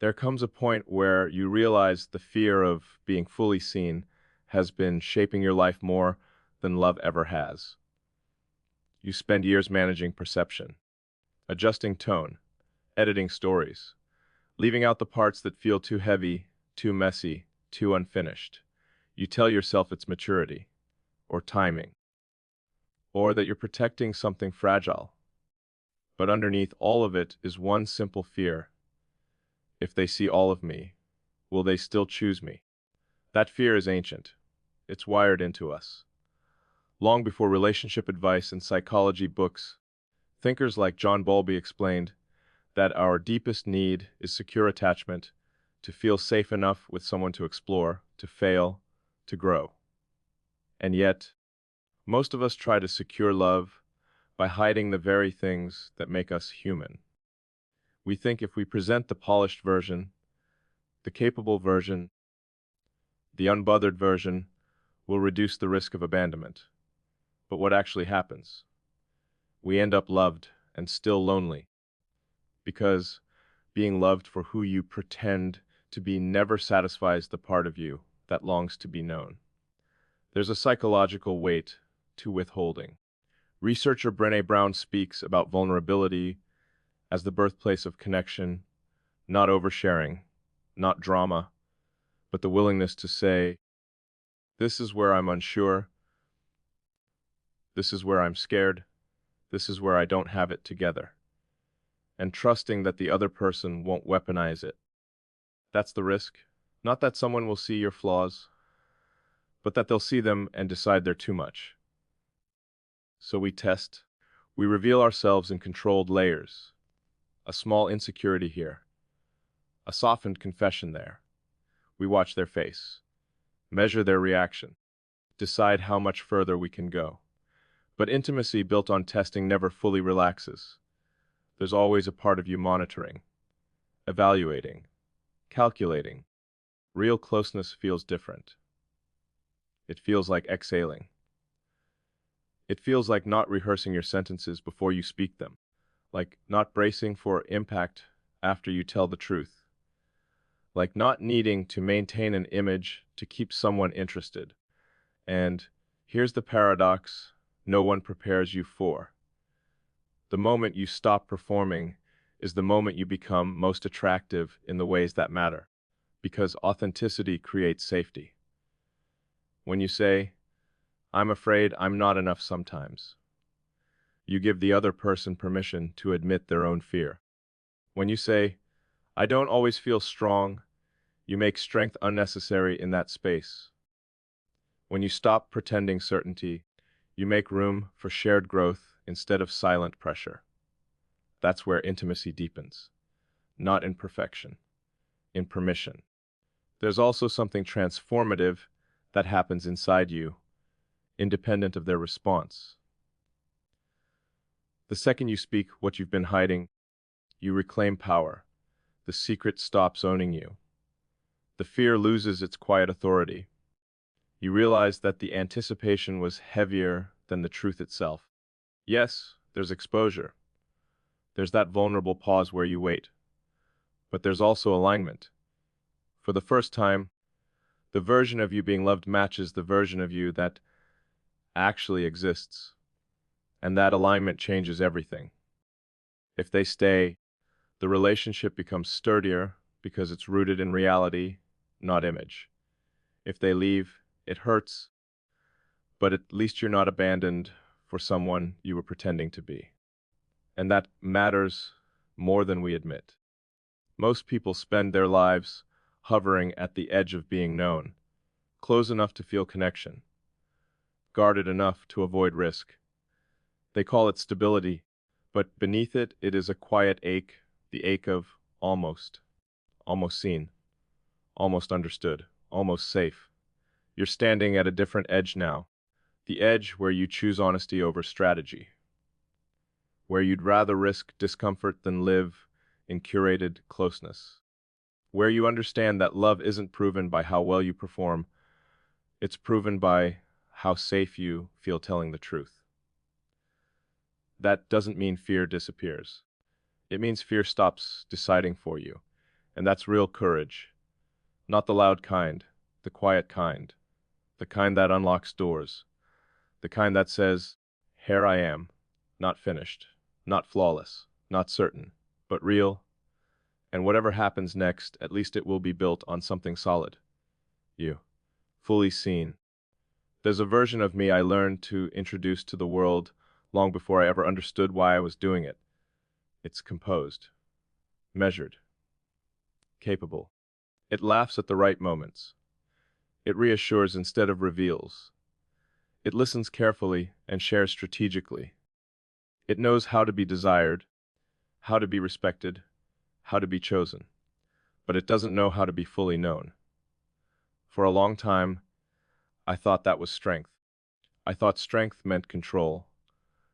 There comes a point where you realize the fear of being fully seen has been shaping your life more than love ever has. You spend years managing perception, adjusting tone, editing stories, leaving out the parts that feel too heavy, too messy, too unfinished. You tell yourself it's maturity, or timing, or that you're protecting something fragile. But underneath all of it is one simple fear. If they see all of me, will they still choose me? That fear is ancient. It's wired into us. Long before relationship advice and psychology books, thinkers like John Bowlby explained that our deepest need is secure attachment, to feel safe enough with someone to explore, to fail, to grow. And yet, most of us try to secure love by hiding the very things that make us human. We think if we present the polished version, the capable version, the unbothered version, will reduce the risk of abandonment. But what actually happens? We end up loved and still lonely, because being loved for who you pretend to be never satisfies the part of you that longs to be known. There's a psychological weight to withholding. Researcher Brené Brown speaks about vulnerability as the birthplace of connection, not oversharing, not drama, but the willingness to say, this is where I'm unsure, this is where I'm scared, this is where I don't have it together, and trusting that the other person won't weaponize it. That's the risk. Not that someone will see your flaws, but that they'll see them and decide they're too much. So we test. We reveal ourselves in controlled layers. A small insecurity here, a softened confession there. We watch their face, measure their reaction, decide how much further we can go. But intimacy built on testing never fully relaxes. There's always a part of you monitoring, evaluating, calculating. Real closeness feels different. It feels like exhaling. It feels like not rehearsing your sentences before you speak them, like not bracing for impact after you tell the truth, like not needing to maintain an image to keep someone interested. And here's the paradox no one prepares you for. The moment you stop performing is the moment you become most attractive in the ways that matter, because authenticity creates safety. When you say, I'm afraid I'm not enough sometimes, you give the other person permission to admit their own fear. When you say, I don't always feel strong, you make strength unnecessary in that space. When you stop pretending certainty, you make room for shared growth instead of silent pressure. That's where intimacy deepens, not in perfection, in permission. There's also something transformative that happens inside you, independent of their response. The second you speak what you've been hiding, you reclaim power. The secret stops owning you. The fear loses its quiet authority. You realize that the anticipation was heavier than the truth itself. Yes, there's exposure. There's that vulnerable pause where you wait. But there's also alignment. For the first time, the version of you being loved matches the version of you that actually exists. And that alignment changes everything. If they stay, the relationship becomes sturdier because it's rooted in reality, not image. If they leave, it hurts, but at least you're not abandoned for someone you were pretending to be. And that matters more than we admit. Most people spend their lives hovering at the edge of being known, close enough to feel connection, guarded enough to avoid risk. They call it stability, but beneath it, it is a quiet ache, the ache of almost seen, almost understood, almost safe. You're standing at a different edge now, the edge where you choose honesty over strategy, where you'd rather risk discomfort than live in curated closeness, where you understand that love isn't proven by how well you perform, it's proven by how safe you feel telling the truth. That doesn't mean fear disappears. It means fear stops deciding for you, And that's real courage. Not the loud kind, the quiet kind, the kind that unlocks doors, the kind that says, here I am, not finished, not flawless, not certain, but real, and whatever happens next, at least it will be built on something solid. You, fully seen. There's a version of me I learned to introduce to the world long before I ever understood why I was doing it. It's composed, measured, capable. It laughs at the right moments. It reassures instead of reveals. It listens carefully and shares strategically. It knows how to be desired, how to be respected, how to be chosen, but it doesn't know how to be fully known. For a long time, I thought that was strength. I thought strength meant control,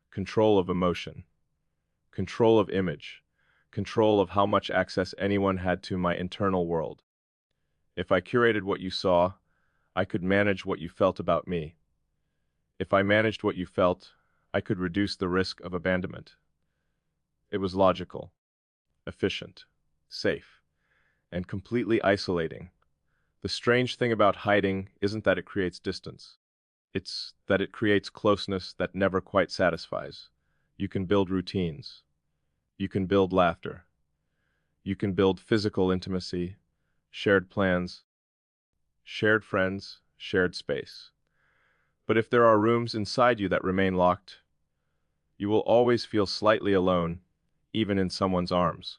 control of emotion, control of image, control of how much access anyone had to my internal world. If I curated what you saw, I could manage what you felt about me. If I managed what you felt, I could reduce the risk of abandonment. It was logical, efficient, safe, and completely isolating. The strange thing about hiding isn't that it creates distance. It's that it creates closeness that never quite satisfies. You can build routines. You can build laughter. You can build physical intimacy, shared plans, shared friends, shared space. But if there are rooms inside you that remain locked, you will always feel slightly alone, even in someone's arms.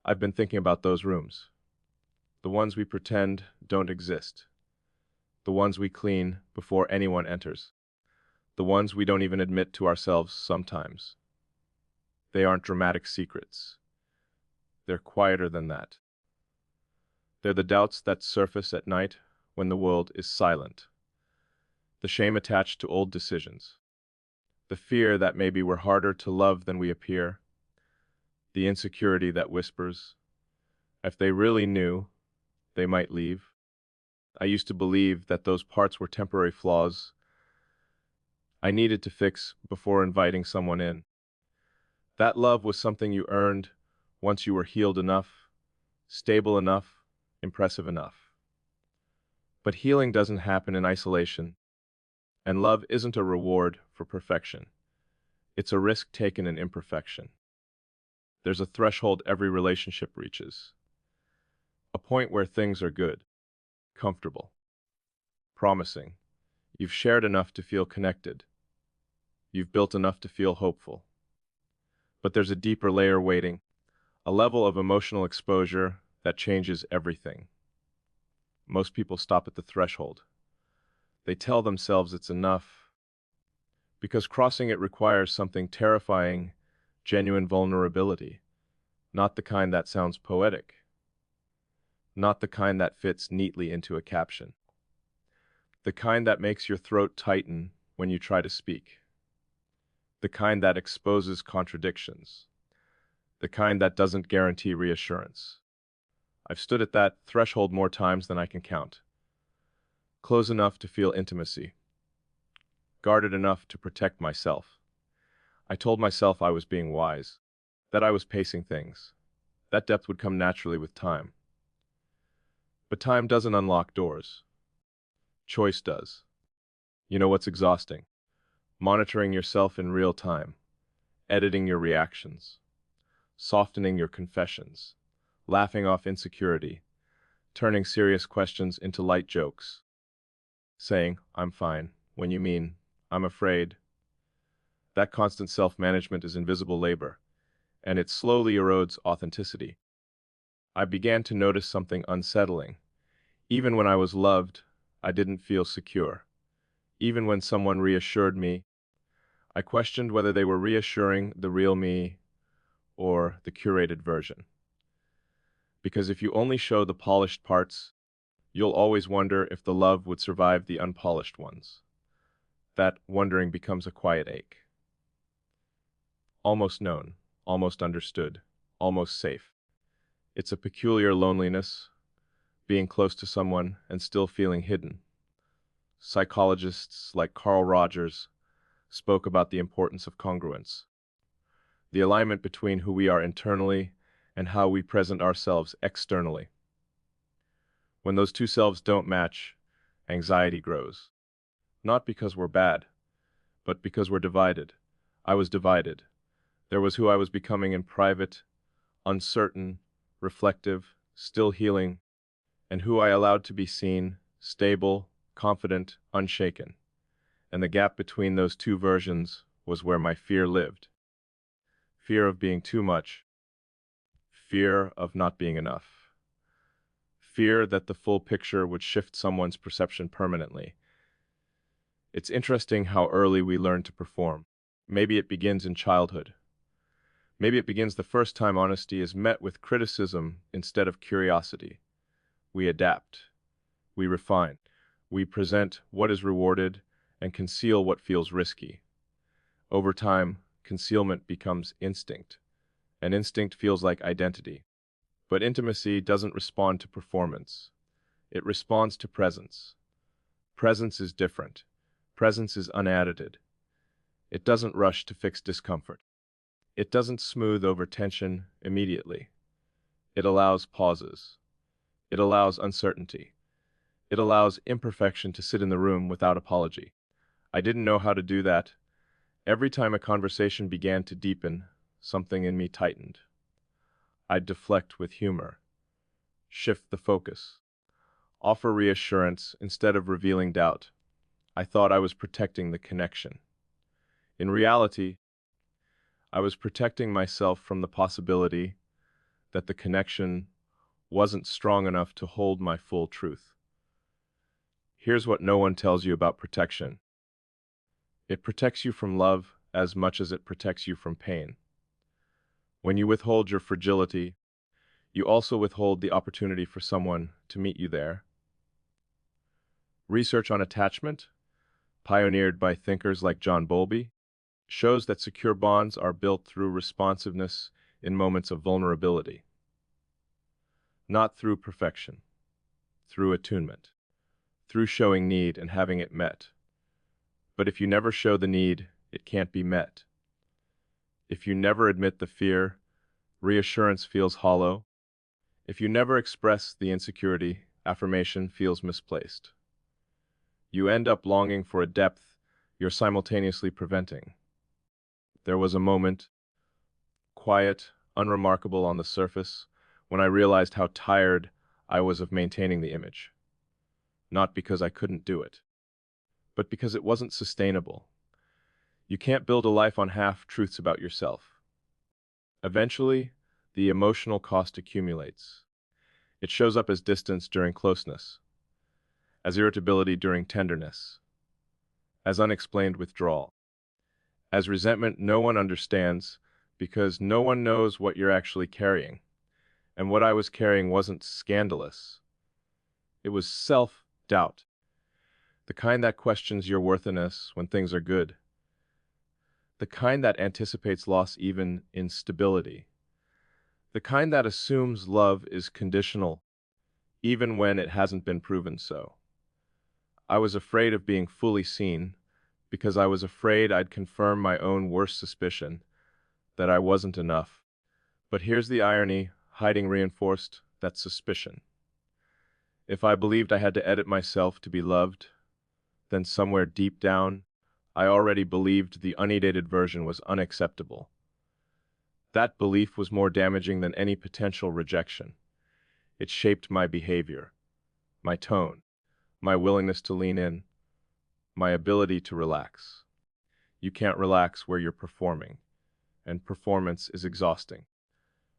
I've been thinking about those rooms. The ones we pretend don't exist. The ones we clean before anyone enters. The ones we don't even admit to ourselves sometimes. They aren't dramatic secrets. They're quieter than that. They're the doubts that surface at night when the world is silent. The shame attached to old decisions. The fear that maybe we're harder to love than we appear. The insecurity that whispers, if they really knew, they might leave. I used to believe that those parts were temporary flaws I needed to fix before inviting someone in. That love was something you earned once you were healed enough, stable enough, impressive enough. But healing doesn't happen in isolation, and love isn't a reward for perfection. It's a risk taken in imperfection. There's a threshold every relationship reaches, a point where things are good, comfortable, promising. You've shared enough to feel connected. You've built enough to feel hopeful. But there's a deeper layer waiting, a level of emotional exposure that changes everything. Most people stop at the threshold. They tell themselves it's enough, because crossing it requires something terrifying, genuine vulnerability, not the kind that sounds poetic, not the kind that fits neatly into a caption, the kind that makes your throat tighten when you try to speak, the kind that exposes contradictions, the kind that doesn't guarantee reassurance. I've stood at that threshold more times than I can count. Close enough to feel intimacy. Guarded enough to protect myself. I told myself I was being wise, that I was pacing things. That depth would come naturally with time. But time doesn't unlock doors. Choice does. You know what's exhausting? Monitoring yourself in real time, editing your reactions, softening your confessions, laughing off insecurity, turning serious questions into light jokes, saying, I'm fine, when you mean, I'm afraid. That constant self-management is invisible labor, and it slowly erodes authenticity. I began to notice something unsettling. Even when I was loved, I didn't feel secure. Even when someone reassured me, I questioned whether they were reassuring the real me or the curated version. Because if you only show the polished parts, you'll always wonder if the love would survive the unpolished ones. That wondering becomes a quiet ache. Almost known, almost understood, almost safe. It's a peculiar loneliness, being close to someone and still feeling hidden. Psychologists like Carl Rogers spoke about the importance of congruence, the alignment between who we are internally and how we present ourselves externally. When those two selves don't match, anxiety grows. Not because we're bad, but because we're divided. I was divided. There was who I was becoming in private, uncertain, reflective, still healing, and who I allowed to be seen, stable, confident, unshaken. And the gap between those two versions was where my fear lived. Fear of being too much, fear of not being enough, fear that the full picture would shift someone's perception permanently. It's interesting how early we learn to perform. Maybe it begins in childhood. Maybe it begins the first time honesty is met with criticism instead of curiosity. We adapt. We refine. We present what is rewarded and conceal what feels risky. Over time, concealment becomes instinct, and instinct feels like identity. But intimacy doesn't respond to performance. It responds to presence. Presence is different. Presence is unedited. It doesn't rush to fix discomfort. It doesn't smooth over tension immediately. It allows pauses. It allows uncertainty. It allows imperfection to sit in the room without apology. I didn't know how to do that. Every time a conversation began to deepen, something in me tightened. I'd deflect with humor, shift the focus, offer reassurance instead of revealing doubt. I thought I was protecting the connection. In reality, I was protecting myself from the possibility that the connection wasn't strong enough to hold my full truth. Here's what no one tells you about protection. It protects you from love as much as it protects you from pain. When you withhold your fragility, you also withhold the opportunity for someone to meet you there. Research on attachment, pioneered by thinkers like John Bowlby, shows that secure bonds are built through responsiveness in moments of vulnerability. Not through perfection, through attunement, through showing need and having it met. But if you never show the need, it can't be met. If you never admit the fear, reassurance feels hollow. If you never express the insecurity, affirmation feels misplaced. You end up longing for a depth you're simultaneously preventing. There was a moment, quiet, unremarkable on the surface, when I realized how tired I was of maintaining the image. Not because I couldn't do it, but because it wasn't sustainable. You can't build a life on half-truths about yourself. Eventually, the emotional cost accumulates. It shows up as distance during closeness, as irritability during tenderness, as unexplained withdrawal, as resentment no one understands because no one knows what you're actually carrying. And what I was carrying wasn't scandalous. It was self-doubt, the kind that questions your worthiness when things are good, the kind that anticipates loss even in stability, the kind that assumes love is conditional even when it hasn't been proven so. I was afraid of being fully seen because I was afraid I'd confirm my own worst suspicion that I wasn't enough. But here's the irony: hiding reinforced that suspicion. If I believed I had to edit myself to be loved, then somewhere deep down, I already believed the unedited version was unacceptable. That belief was more damaging than any potential rejection. It shaped my behavior, my tone, my willingness to lean in, my ability to relax. You can't relax where you're performing, and performance is exhausting.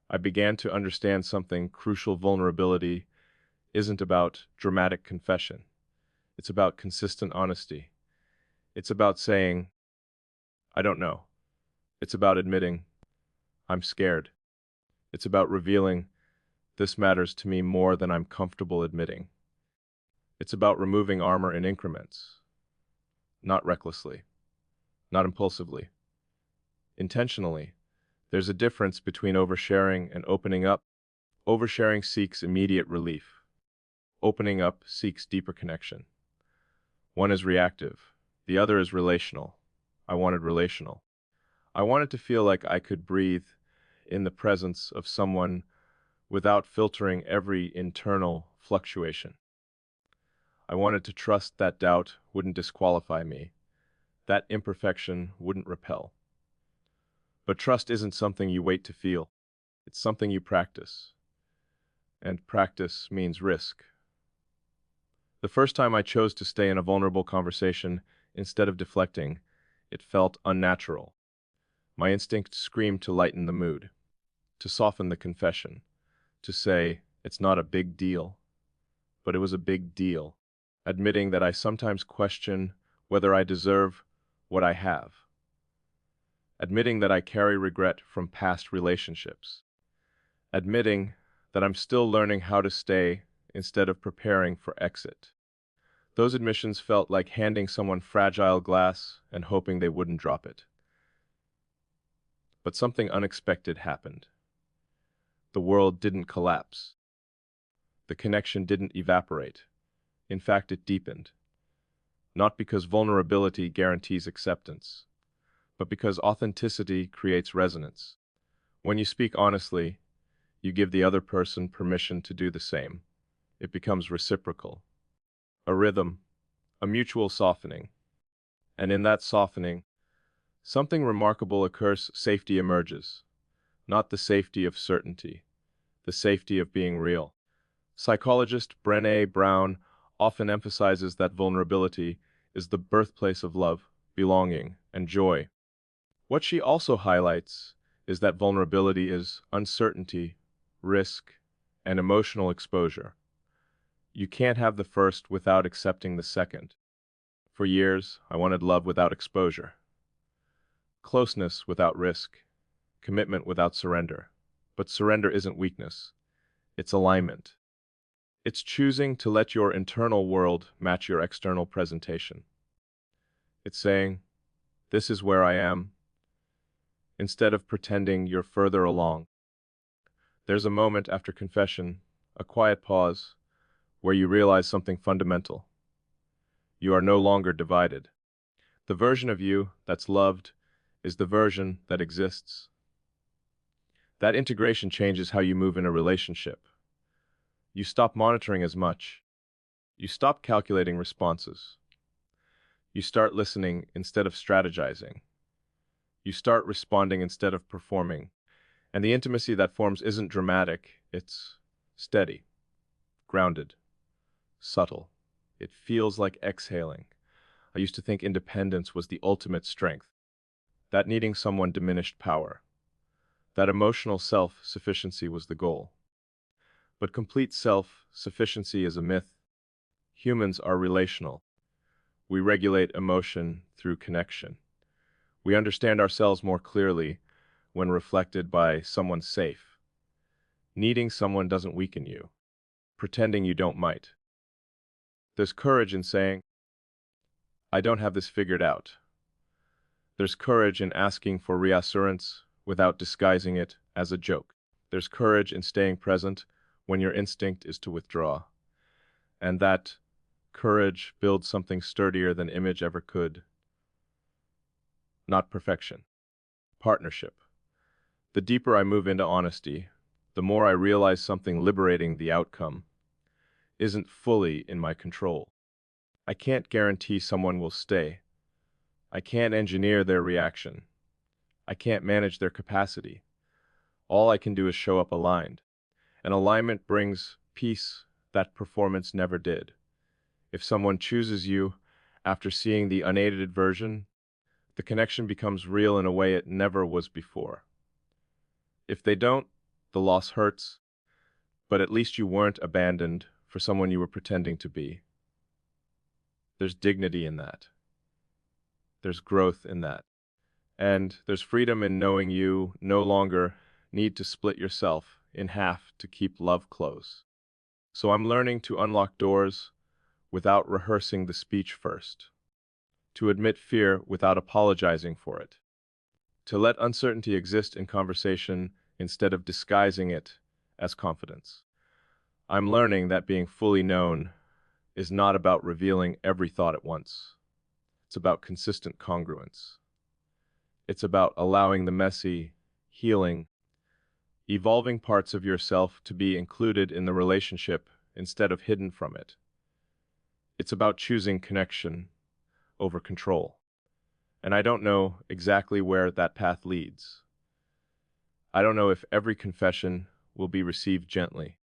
I began to understand something crucial: vulnerability isn't about dramatic confession. It's about consistent honesty. It's about saying, I don't know. It's about admitting, I'm scared. It's about revealing, this matters to me more than I'm comfortable admitting. It's about removing armor in increments, not recklessly, not impulsively, intentionally. There's a difference between oversharing and opening up. Oversharing seeks immediate relief. Opening up seeks deeper connection. One is reactive, the other is relational. I wanted relational. I wanted to feel like I could breathe in the presence of someone without filtering every internal fluctuation. I wanted to trust that doubt wouldn't disqualify me, that imperfection wouldn't repel. But trust isn't something you wait to feel. It's something you practice. And practice means risk. The first time I chose to stay in a vulnerable conversation instead of deflecting, it felt unnatural. My instinct screamed to lighten the mood, to soften the confession, to say, it's not a big deal. But it was a big deal, admitting that I sometimes question whether I deserve what I have, admitting that I carry regret from past relationships, admitting that I'm still learning how to stay instead of preparing for exit. Those admissions felt like handing someone fragile glass and hoping they wouldn't drop it. But something unexpected happened. The world didn't collapse. The connection didn't evaporate. In fact, it deepened. Not because vulnerability guarantees acceptance, but because authenticity creates resonance. When you speak honestly, you give the other person permission to do the same. It becomes reciprocal. A rhythm, a mutual softening. And in that softening, something remarkable occurs. Safety emerges. Not the safety of certainty, the safety of being real. Psychologist Brené Brown often emphasizes that vulnerability is the birthplace of love, belonging, and joy. What she also highlights is that vulnerability is uncertainty, risk, and emotional exposure. You can't have the first without accepting the second. For years, I wanted love without exposure, closeness without risk, commitment without surrender. But surrender isn't weakness, it's alignment. It's choosing to let your internal world match your external presentation. It's saying, this is where I am, instead of pretending you're further along. There's a moment after confession, a quiet pause, where you realize something fundamental. You are no longer divided. The version of you that's loved is the version that exists. That integration changes how you move in a relationship. You stop monitoring as much. You stop calculating responses. You start listening instead of strategizing. You start responding instead of performing. And the intimacy that forms isn't dramatic, it's steady, grounded, subtle. It feels like exhaling. I used to think independence was the ultimate strength, that needing someone diminished power, that emotional self-sufficiency was the goal. But complete self-sufficiency is a myth. Humans are relational. We regulate emotion through connection. We understand ourselves more clearly when reflected by someone safe. Needing someone doesn't weaken you. Pretending you don't might. There's courage in saying, I don't have this figured out. There's courage in asking for reassurance without disguising it as a joke. There's courage in staying present when your instinct is to withdraw. And that courage builds something sturdier than image ever could. Not perfection. Partnership. The deeper I move into honesty, the more I realize something liberating: the outcome isn't fully in my control. I can't guarantee someone will stay. I can't engineer their reaction. I can't manage their capacity. All I can do is show up aligned. And alignment brings peace that performance never did. If someone chooses you after seeing the unedited version, the connection becomes real in a way it never was before. If they don't, the loss hurts, but at least you weren't abandoned for someone you were pretending to be. There's dignity in that. There's growth in that. And there's freedom in knowing you no longer need to split yourself in half to keep love close. So I'm learning to unlock doors without rehearsing the speech first, to admit fear without apologizing for it, to let uncertainty exist in conversation instead of disguising it as confidence. I'm learning that being fully known is not about revealing every thought at once. It's about consistent congruence. It's about allowing the messy, healing, evolving parts of yourself to be included in the relationship instead of hidden from it. It's about choosing connection over control. And I don't know exactly where that path leads. I don't know if every confession will be received gently.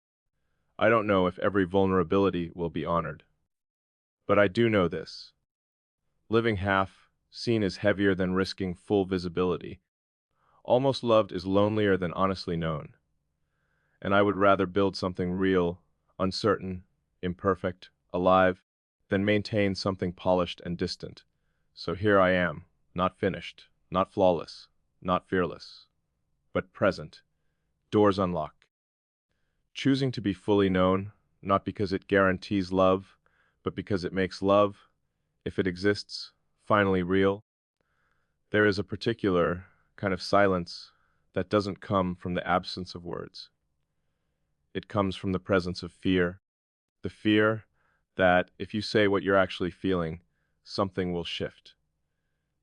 I don't know if every vulnerability will be honored. But I do know this. Living half seen is heavier than risking full visibility. Almost loved is lonelier than honestly known. And I would rather build something real, uncertain, imperfect, alive, than maintain something polished and distant. So here I am, not finished, not flawless, not fearless, but present, doors unlocked. Choosing to be fully known, not because it guarantees love, but because it makes love, if it exists, finally real. There is a particular kind of silence that doesn't come from the absence of words. It comes from the presence of fear, the fear that if you say what you're actually feeling, something will shift.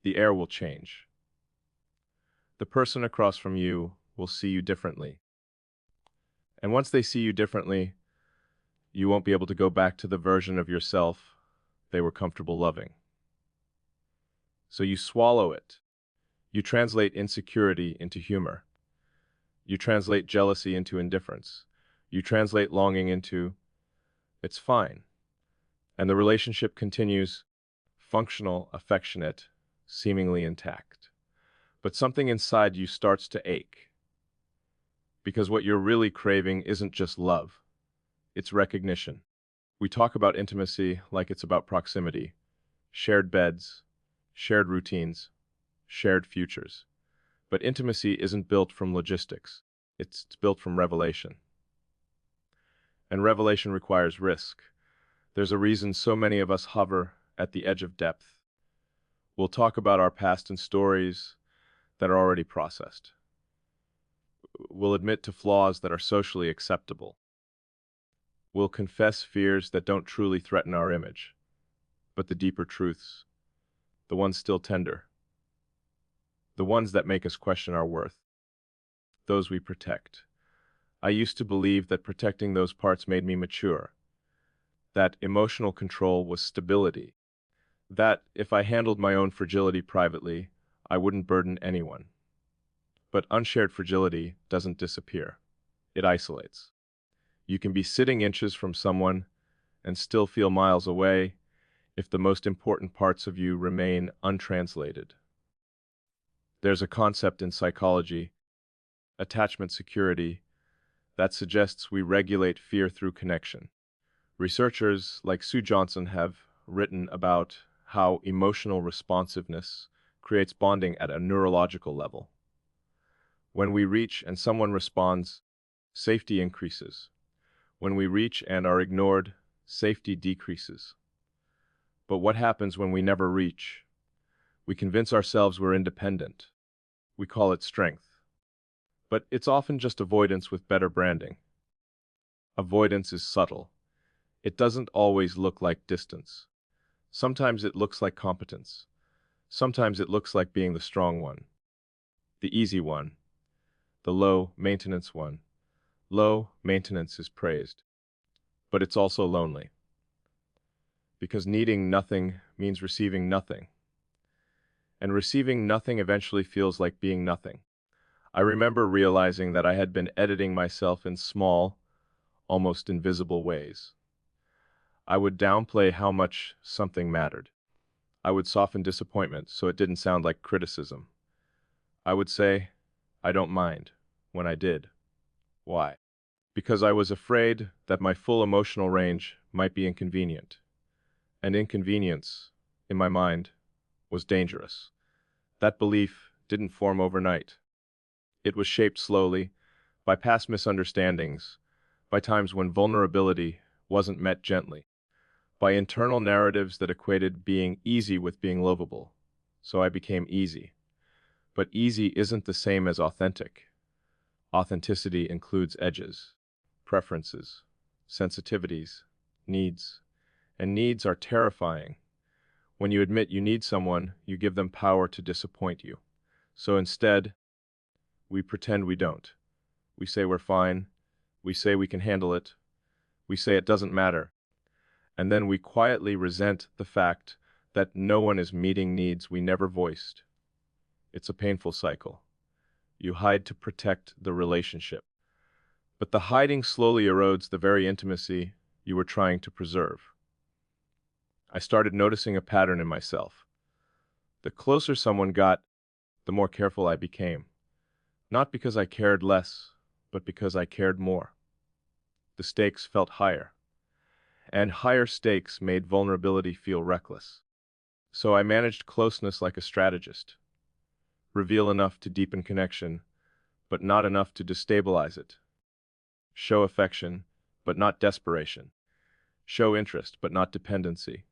The air will change. The person across from you will see you differently. And once they see you differently, you won't be able to go back to the version of yourself they were comfortable loving. So you swallow it. You translate insecurity into humor. You translate jealousy into indifference. You translate longing into, it's fine. And the relationship continues, functional, affectionate, seemingly intact. But something inside you starts to ache. Because what you're really craving isn't just love, it's recognition. We talk about intimacy like it's about proximity, shared beds, shared routines, shared futures. But intimacy isn't built from logistics. It's built from revelation. And revelation requires risk. There's a reason so many of us hover at the edge of depth. We'll talk about our past and stories that are already processed. We'll admit to flaws that are socially acceptable. We'll confess fears that don't truly threaten our image, but the deeper truths, the ones still tender, the ones that make us question our worth, those we protect. I used to believe that protecting those parts made me mature, that emotional control was stability, that if I handled my own fragility privately, I wouldn't burden anyone. But unshared fragility doesn't disappear. It isolates. You can be sitting inches from someone and still feel miles away if the most important parts of you remain untranslated. There's a concept in psychology, attachment security, that suggests we regulate fear through connection. Researchers like Sue Johnson have written about how emotional responsiveness creates bonding at a neurological level. When we reach and someone responds, safety increases. When we reach and are ignored, safety decreases. But what happens when we never reach? We convince ourselves we're independent. We call it strength. But it's often just avoidance with better branding. Avoidance is subtle. It doesn't always look like distance. Sometimes it looks like competence. Sometimes it looks like being the strong one, the easy one, the low-maintenance one. Low maintenance is praised, but it's also lonely. Because needing nothing means receiving nothing. And receiving nothing eventually feels like being nothing. I remember realizing that I had been editing myself in small, almost invisible ways. I would downplay how much something mattered. I would soften disappointment so it didn't sound like criticism. I would say, I don't mind, when I did. Why? Because I was afraid that my full emotional range might be inconvenient. And inconvenience, in my mind, was dangerous. That belief didn't form overnight. It was shaped slowly, by past misunderstandings, by times when vulnerability wasn't met gently, by internal narratives that equated being easy with being lovable. So I became easy. But easy isn't the same as authentic. Authenticity includes edges, preferences, sensitivities, needs. And needs are terrifying. When you admit you need someone, you give them power to disappoint you. So instead, we pretend we don't. We say we're fine. We say we can handle it. We say it doesn't matter. And then we quietly resent the fact that no one is meeting needs we never voiced. It's a painful cycle. You hide to protect the relationship. But the hiding slowly erodes the very intimacy you were trying to preserve. I started noticing a pattern in myself. The closer someone got, the more careful I became. Not because I cared less, but because I cared more. The stakes felt higher, and higher stakes made vulnerability feel reckless. So I managed closeness like a strategist. Reveal enough to deepen connection, but not enough to destabilize it. Show affection, but not desperation. Show interest, but not dependency.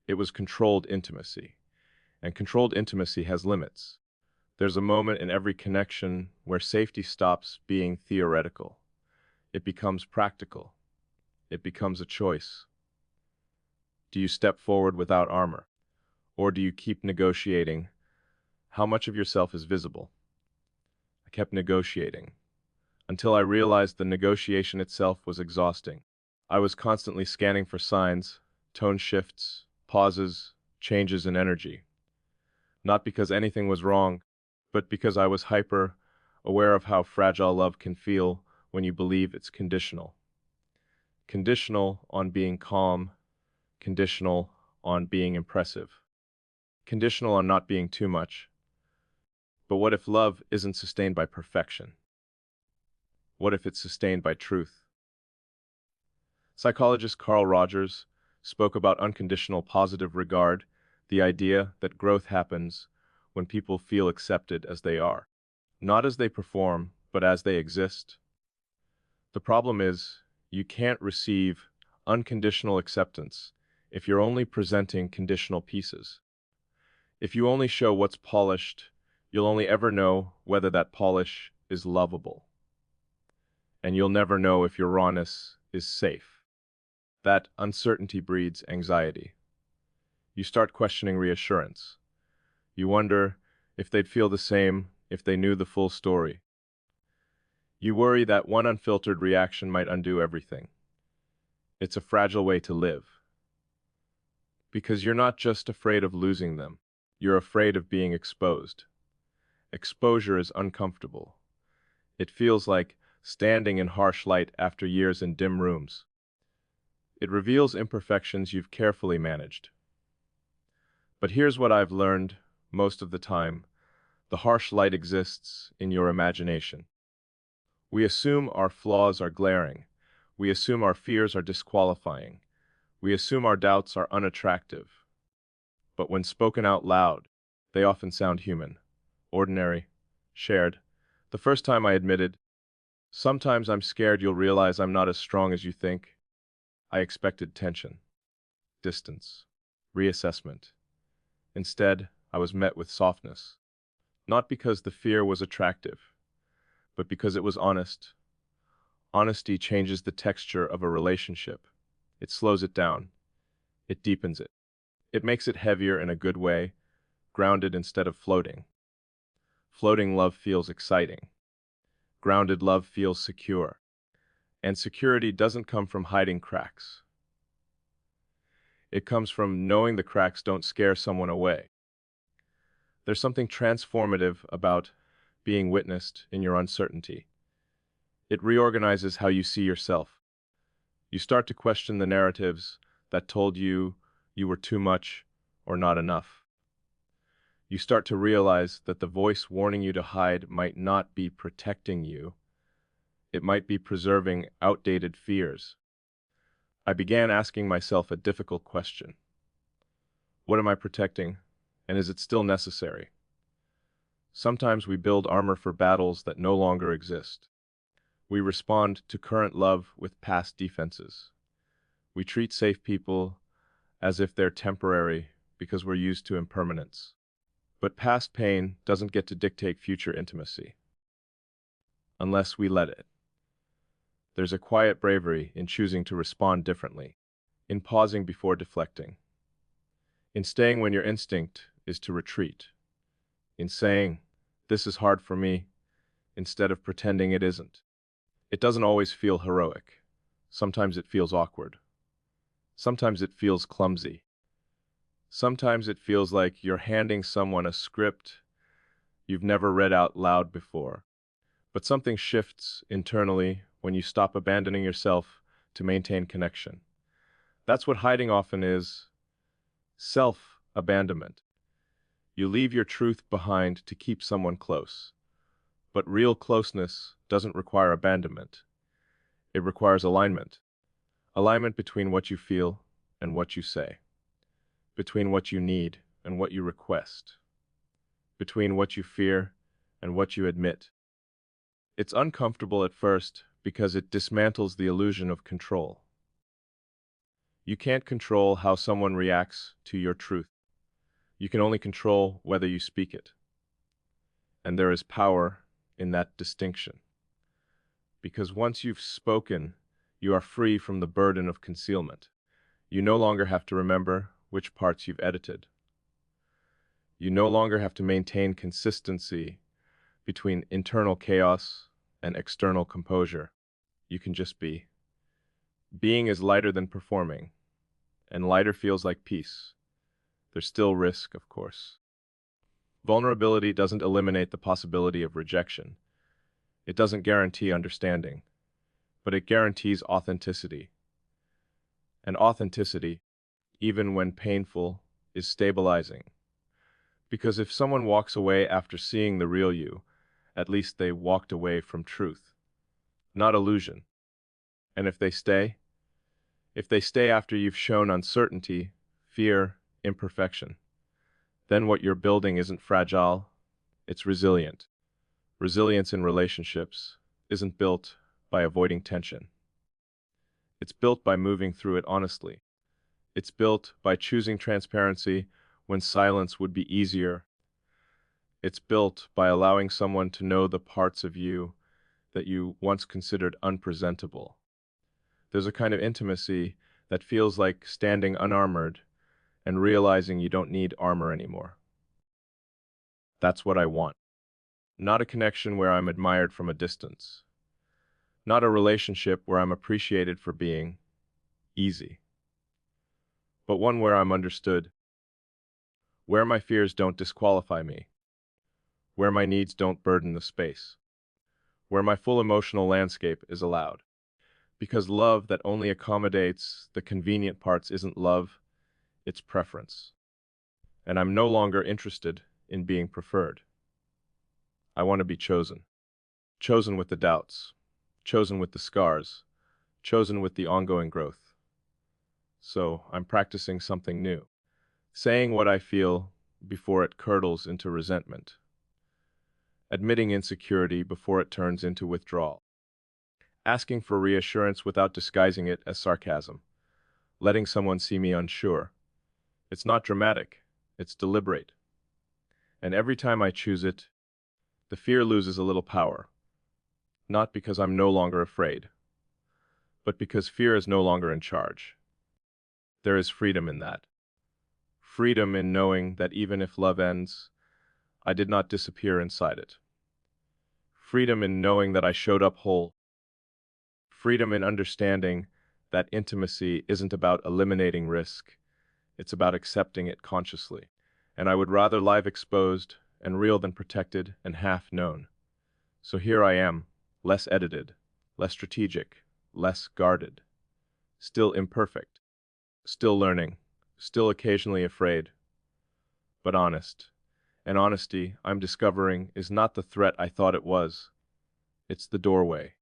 It was controlled intimacy, and controlled intimacy has limits. There's a moment in every connection where safety stops being theoretical. It becomes practical. It becomes a choice. Do you step forward without armor? Or do you keep negotiating? How much of yourself is visible? I kept negotiating, until I realized the negotiation itself was exhausting. I was constantly scanning for signs, tone shifts, pauses, changes in energy. Not because anything was wrong, but because I was hyper aware of how fragile love can feel when you believe it's conditional. Conditional on being calm, conditional on being impressive, conditional on not being too much. But what if love isn't sustained by perfection? What if it's sustained by truth? Psychologist Carl Rogers spoke about unconditional positive regard, the idea that growth happens when people feel accepted as they are, not as they perform, but as they exist. The problem is, you can't receive unconditional acceptance if you're only presenting conditional pieces. If you only show what's polished, you'll only ever know whether that polish is lovable. And you'll never know if your rawness is safe. That uncertainty breeds anxiety. You start questioning reassurance. You wonder if they'd feel the same if they knew the full story. You worry that one unfiltered reaction might undo everything. It's a fragile way to live. Because you're not just afraid of losing them, you're afraid of being exposed. Exposure is uncomfortable. It feels like standing in harsh light after years in dim rooms. It reveals imperfections you've carefully managed. But here's what I've learned most of the time. The harsh light exists in your imagination. We assume our flaws are glaring. We assume our fears are disqualifying. We assume our doubts are unattractive. But when spoken out loud, they often sound human, ordinary, shared. The first time I admitted, "Sometimes I'm scared you'll realize I'm not as strong as you think," I expected tension, distance, reassessment. Instead, I was met with softness. Not because the fear was attractive, but because it was honest. Honesty changes the texture of a relationship. It slows it down. It deepens it. It makes it heavier in a good way, grounded instead of floating. Floating love feels exciting. Grounded love feels secure. And security doesn't come from hiding cracks. It comes from knowing the cracks don't scare someone away. There's something transformative about being witnessed in your uncertainty. It reorganizes how you see yourself. You start to question the narratives that told you you were too much or not enough. You start to realize that the voice warning you to hide might not be protecting you. It might be preserving outdated fears. I began asking myself a difficult question. What am I protecting, and is it still necessary? Sometimes we build armor for battles that no longer exist. We respond to current love with past defenses. We treat safe people as if they're temporary because we're used to impermanence. But past pain doesn't get to dictate future intimacy, unless we let it. There's a quiet bravery in choosing to respond differently, in pausing before deflecting, in staying when your instinct is to retreat, in saying, "This is hard for me," instead of pretending it isn't. It doesn't always feel heroic. Sometimes it feels awkward. Sometimes it feels clumsy. Sometimes it feels like you're handing someone a script you've never read out loud before. But something shifts internally when you stop abandoning yourself to maintain connection. That's what hiding often is: self-abandonment. You leave your truth behind to keep someone close. But real closeness doesn't require abandonment. It requires alignment. Alignment between what you feel and what you say. Between what you need and what you request. Between what you fear and what you admit. It's uncomfortable at first because it dismantles the illusion of control. You can't control how someone reacts to your truth. You can only control whether you speak it. And there is power in that distinction. Because once you've spoken, you are free from the burden of concealment. You no longer have to remember which parts you've edited. You no longer have to maintain consistency between internal chaos and external composure. You can just be. Being is lighter than performing, and lighter feels like peace. There's still risk, of course. Vulnerability doesn't eliminate the possibility of rejection. It doesn't guarantee understanding, but it guarantees authenticity. And authenticity, even when painful, is stabilizing. Because if someone walks away after seeing the real you, at least they walked away from truth, not illusion. And if they stay after you've shown uncertainty, fear, imperfection, then what you're building isn't fragile, it's resilient. Resilience in relationships isn't built by avoiding tension. It's built by moving through it honestly. It's built by choosing transparency when silence would be easier. It's built by allowing someone to know the parts of you that you once considered unpresentable. There's a kind of intimacy that feels like standing unarmored and realizing you don't need armor anymore. That's what I want. Not a connection where I'm admired from a distance. Not a relationship where I'm appreciated for being easy. But one where I'm understood. Where my fears don't disqualify me. Where my needs don't burden the space. Where my full emotional landscape is allowed. Because love that only accommodates the convenient parts isn't love, it's preference. And I'm no longer interested in being preferred. I want to be chosen. Chosen with the doubts. Chosen with the scars. Chosen with the ongoing growth. So I'm practicing something new. Saying what I feel before it curdles into resentment. Admitting insecurity before it turns into withdrawal. Asking for reassurance without disguising it as sarcasm. Letting someone see me unsure. It's not dramatic, it's deliberate. And every time I choose it, the fear loses a little power. Not because I'm no longer afraid, but because fear is no longer in charge. There is freedom in that. Freedom in knowing that even if love ends, I did not disappear inside it. Freedom in knowing that I showed up whole. Freedom in understanding that intimacy isn't about eliminating risk, it's about accepting it consciously. And I would rather lie exposed and real than protected and half known. So here I am, less edited, less strategic, less guarded. Still imperfect, still learning, still occasionally afraid, but honest. And honesty, I'm discovering, is not the threat I thought it was. It's the doorway.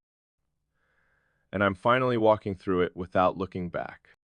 And I'm finally walking through it without looking back.